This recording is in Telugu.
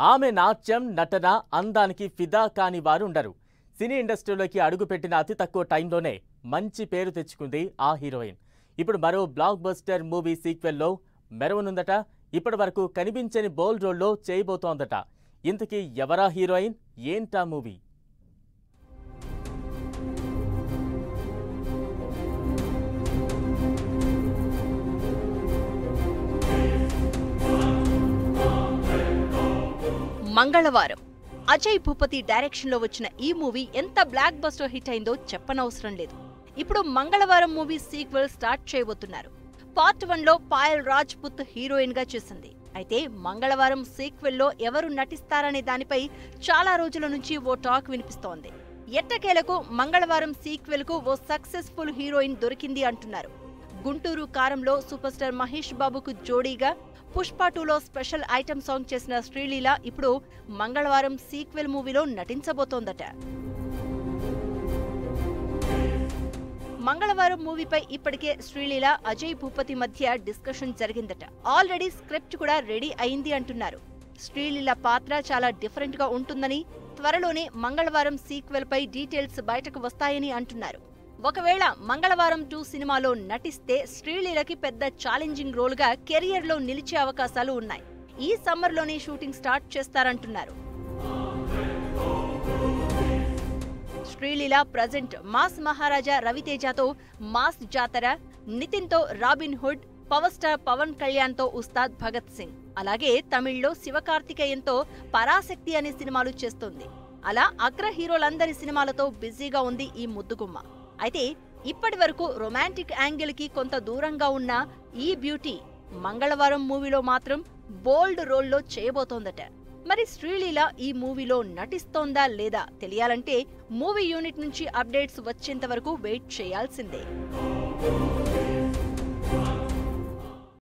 ఆమె నాట్యం నటన అందానికి ఫిదా కాని వారు ఉండరు. సినీ ఇండస్ట్రీలోకి అడుగుపెట్టిన అతి తక్కువ టైంలోనే మంచి పేరు తెచ్చుకుంది ఆ హీరోయిన్. ఇప్పుడు మరో బ్లాక్ బస్టర్ మూవీ సీక్వెల్లో మెరవనుందట. ఇప్పటి వరకు కనిపించని బోల్డ్ రోల్లో చేయబోతోందట. ఇంతకీ ఎవరా హీరోయిన్, ఏంటా మూవీ? మంగళవారం అజయ్ భూపతి డైరెక్షన్ లో వచ్చిన ఈ మూవీ ఎంత బ్లాక్ బస్టర్ హిట్ అయిందో చెప్పనవసరం లేదు. ఇప్పుడు మంగళవారం మూవీ సీక్వెల్ స్టార్ట్ చేయబోతున్నారు. పార్ట్ 1 లో పాయల్ రాజ్పుత్ హీరోయిన్ గా చేసింది. అయితే మంగళవారం సీక్వెల్ లో ఎవరు నటిస్తారనే దానిపై చాలా రోజుల నుంచి ఓ టాక్ వినిపిస్తోంది. ఎట్టకేలకు మంగళవారం సీక్వెల్ కు ఓ సక్సెస్ఫుల్ హీరోయిన్ దొరికింది అంటున్నారు. గుంటూరు కారంలో సూపర్ స్టార్ మహేష్ బాబుకు జోడీగా పుష్ప 2లో స్పెషల్ ఐటమ్ సాంగ్ చేసిన శ్రీలీల ఇప్పుడు మంగళవారం సీక్వెల్ మూవీలో నటించబోతోందట. మంగళవారం మూవీపై ఇప్పటికే శ్రీలీల అజయ్ భూపతి మధ్య డిస్కషన్ జరిగిందట. ఆల్రెడీ స్క్రిప్ట్ కూడా రెడీ అయింది అంటున్నారు. శ్రీలీల పాత్ర చాలా డిఫరెంట్ గా ఉంటుందని, త్వరలోనే మంగళవారం సీక్వెల్ పై డీటెయిల్స్ బయటకు వస్తాయని అంటున్నారు. ఒకవేళ మంగళవారం 2 సినిమాలో నటిస్తే శ్రీలీలకి పెద్ద ఛాలెంజింగ్ రోల్ గా కెరియర్ లో నిలిచే అవకాశాలు ఉన్నాయి. ఈ సమ్మర్ లోనే షూటింగ్ స్టార్ట్ చేస్తారంటున్నారు. శ్రీలీల ప్రజెంట్ మాస్ మహారాజా రవితేజతో మాస్ జాతర, నితిన్ తో Robin Hood, power star Pawan Kalyan తో ఉస్తాద్ భగత్ సింగ్, అలాగే తమిళ్లో శివకార్తికేయన్తో పరాశక్తి అనే సినిమాలు చేస్తోంది. అలా అగ్ర హీరోలందరి సినిమాలతో బిజీగా ఉంది ఈ ముద్దుగుమ్మ. అయితే ఇప్పటి వరకు రొమాంటిక్ యాంగిల్ కి కొంత దూరంగా ఉన్న ఈ బ్యూటీ మంగళవారం మూవీలో మాత్రం బోల్డ్ రోల్లో చేయబోతోందట. మరి శ్రీలీల ఈ మూవీలో నటిస్తోందా లేదా తెలియాలంటే మూవీ యూనిట్ నుంచి అప్డేట్స్ వచ్చేంత వరకు వెయిట్ చేయాల్సిందే.